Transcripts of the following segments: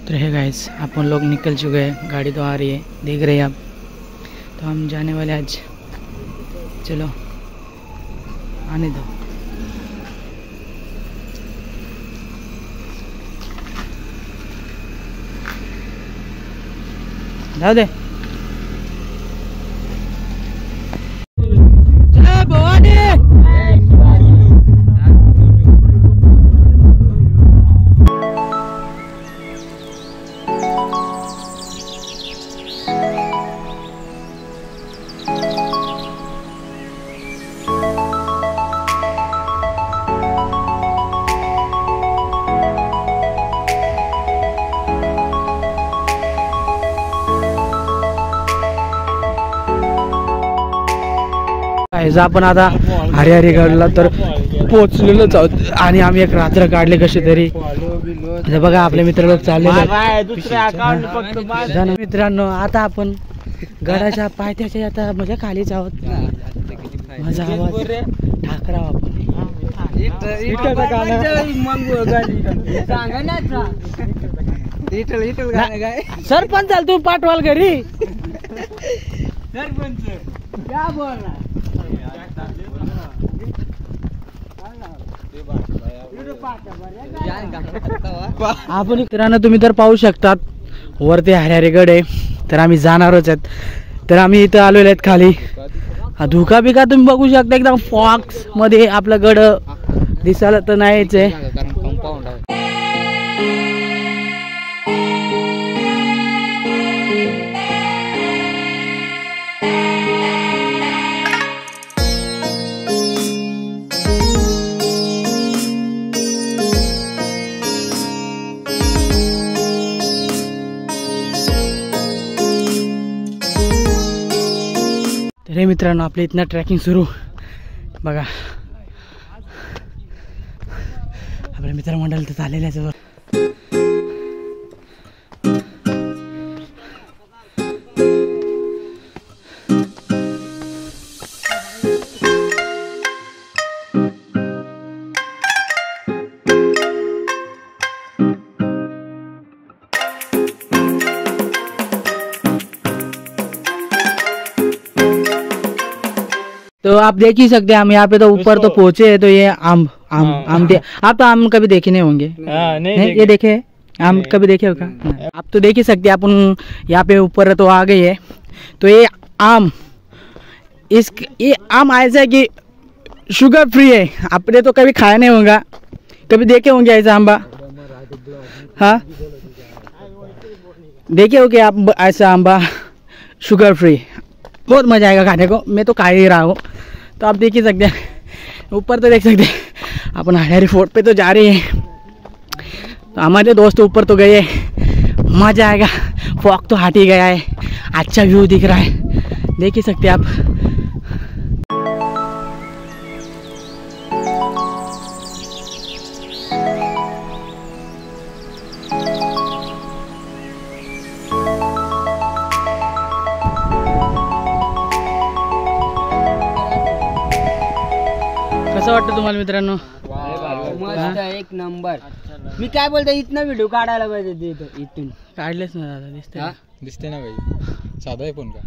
तो है गाइस, अपन लोग निकल चुके हैं, गाड़ी तो आ रही है, देख रहे हैं आप। तो हम जाने वाले आज, चलो आने दो। जाओ दे आपण आता हरिहरगडला तर पोहोचलेलोच आहोत आणि आम्ही एक रात्र काढले कशी तरी। बघा आपले मित्र लोक चाललेले मित्रांनो। आता आपण गडाच्या पायथ्याच्या आता म्हणजे खालीच आहोत। माझा आवाज ठाकरा आपण सरपंच चाल तू पाठवाल घरी सरपंच क्या बोल रहा आपण मित्रांनो तुम्ही तर पाहू शकतात वरती हरिहरगड आहे, तर आम्ही जाणारच आहेत। तर आम्ही इथं आलेलो आहेत खाली। धुका बिका तुम्ही बघू शकता, एकदम फॉक्स मध्ये आपलं गड दिसायला तर नाहीच आहे। तर मित्रांनो आपल्या इथनं ट्रॅकिंग सुरू। बघा आपल्या मित्रमंडळ तर चाललेलं आहे। तो आप देख ही सकते हैं, हम यहाँ पे तो ऊपर तो पहुंचे हैं। तो ये आम आम आम आप तो आम कभी देखे नहीं होंगे। नहीं ये देखे आम कभी देखे होगा आप तो देख ही सकते हैं। अपन यहाँ पे ऊपर तो आ गए है। तो ये आम ये आम ऐसा है कि शुगर फ्री है। आपने तो कभी खाया नहीं होगा, कभी देखे होंगे ऐसा आंबा। हाँ देखे होंगे आप ऐसा आंबा शुगर फ्री। बहुत मजा आएगा खाने को, मैं तो खा ही रहा हूँ। तो आप देख ही सकते हैं, ऊपर तो देख सकते हैं। अपन हरिहर फोर्ट पे तो जा रहे हैं। तो हमारे दोस्त ऊपर तो गए, मजा आएगा। फॉग तो हट ही गया है, अच्छा व्यू दिख रहा है, देख ही सकते हैं आप। कसं वाटतं तुम्हाला मित्रांनो? मस्त एक नंबर। मी काय बोलतो, इथनं व्हिडिओ काढायला पाहिजे इथून। काढलेच ना दादा, दिसते ना भाई, साधा आहे फोन का।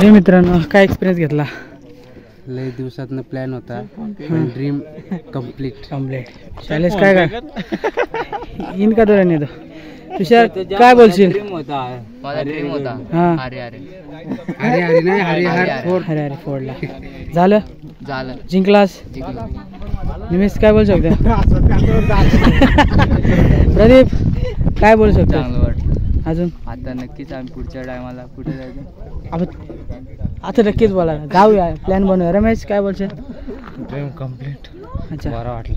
अरे मित्रांनो, काय एक्सपिरियन्स घेतला? लय दिवसातनं प्लॅन होता पण ड्रीम कम्प्लीट. शैलेश काय काय इनका तो रहने दो. तुषार काय बोलशील? ड्रीम होता. हा अरे नाही अरे फोडला. झालं झालं. जिंकलास. निमेश काय बोलू शकतो? प्रदीप काय बोलू शकतो? चांगलं वाटलं. अजून आता नक्कीच आम्ही पुढच्या टायमाला कुठे जायचं. आता नक्कीच बोला. जाऊया, प्लॅन बनवूया. रमेश काय बोलशील? Dream complete. अच्छा, बरं वाटलं.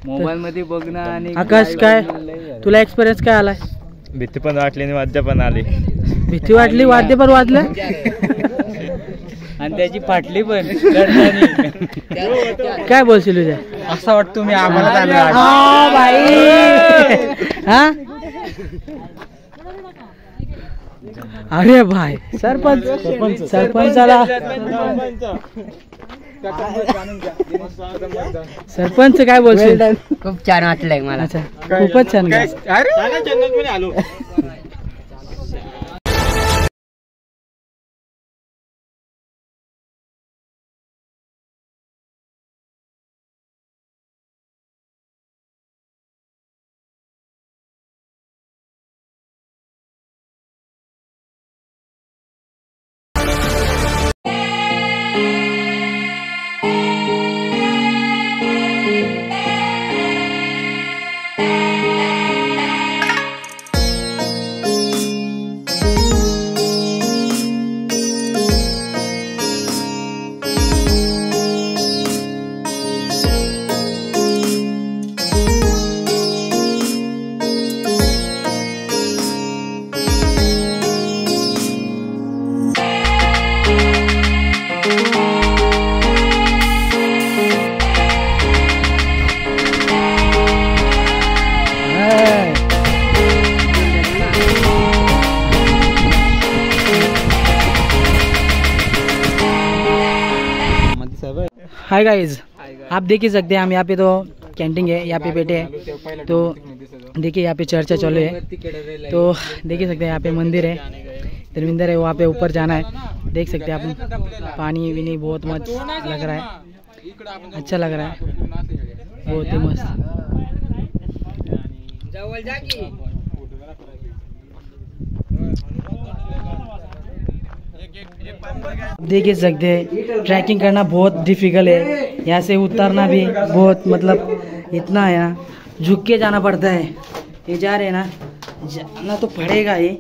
मोबाईल मध्ये बघणं आणि आकाश काय तुला एक्सपिरियन्स काय आलाय? भीती पण वाटली आणि वाद्य पण आली. भीती वाटली, वाद्य पण वाजलं आणि त्याची फाटली पण. काय बोलशील तुझ्या? असं वाटतं तुम्ही आम्हाला हा अरे भाई सरपंचाला सरपंच काय बोलशील? खूप छान वाटलंय मला. अच्छा, खूपच छान. हाय गाइज, आप देख ही सकते हैं हम यहाँ पे तो कैंटीन है, यहाँ पे बैठे हैं. तो देखिए यहाँ पे चर्चा चालू है. तो देख ही सकते हैं यहाँ पे मंदिर है, धर्मेंद्र है, वहाँ पे ऊपर जाना है. देख सकते हैं आप, पानी विनी बहुत मस्त लग रहा है, अच्छा लग रहा है, बहुत ही मस्त. देख ही सकते हैं ट्रैकिंग करना बहुत डिफिकल्ट है. यहाँ से उतरना भी बहुत मतलब इतना है ना, झुक के जाना पड़ता है. ये जा रहे हैं ना, जाना तो पड़ेगा ये.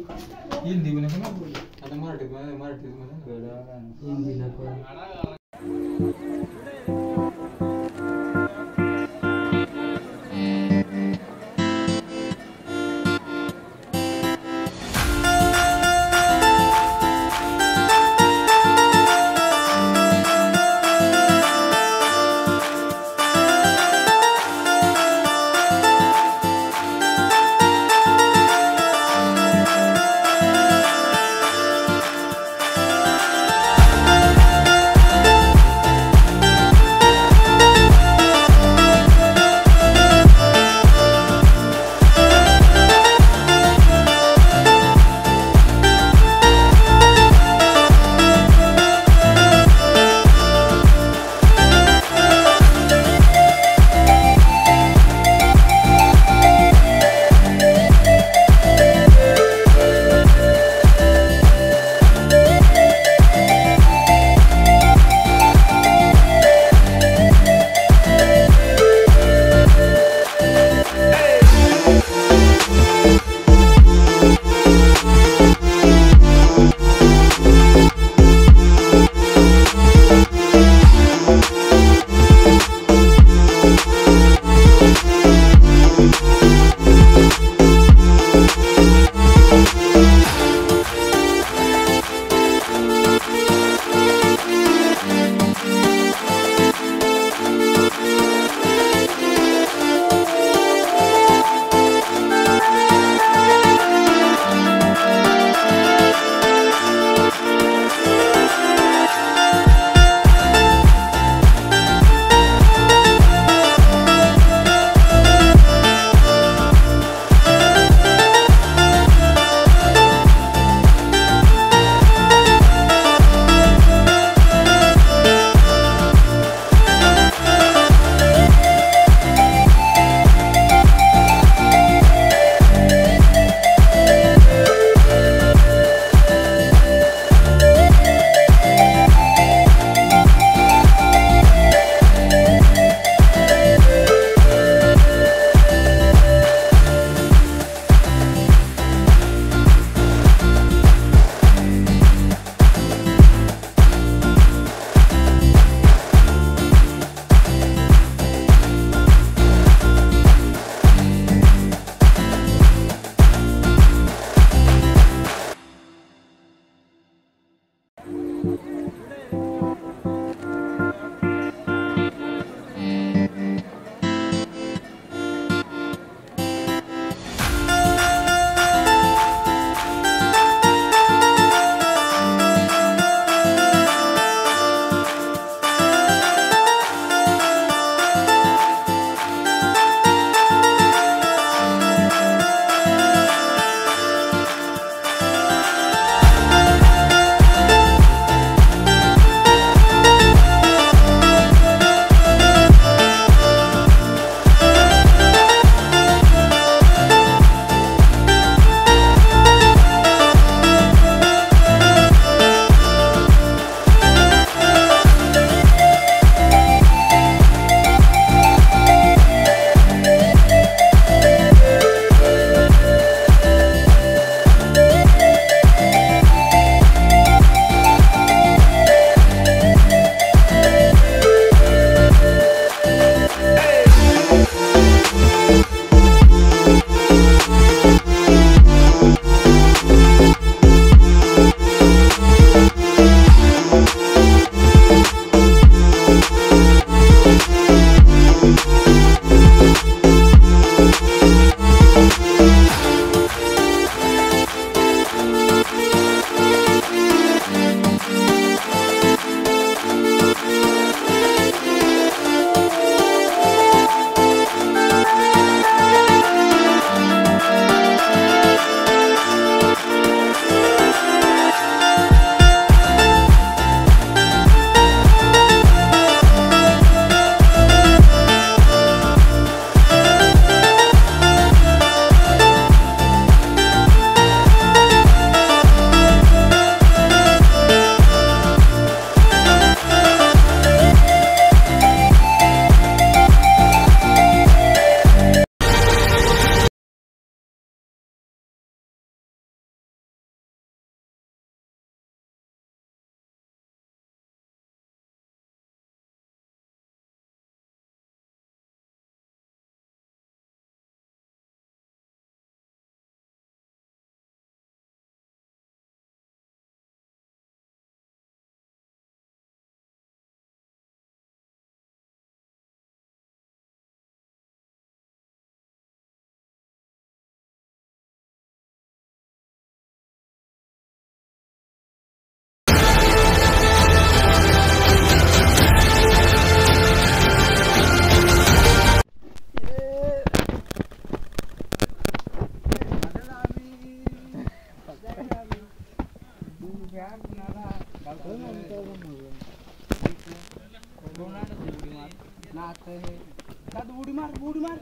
उडी मार उडी मार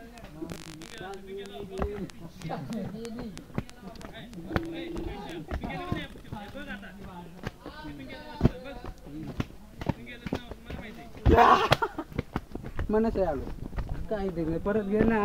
मनस आलो काय ते परत घे ना.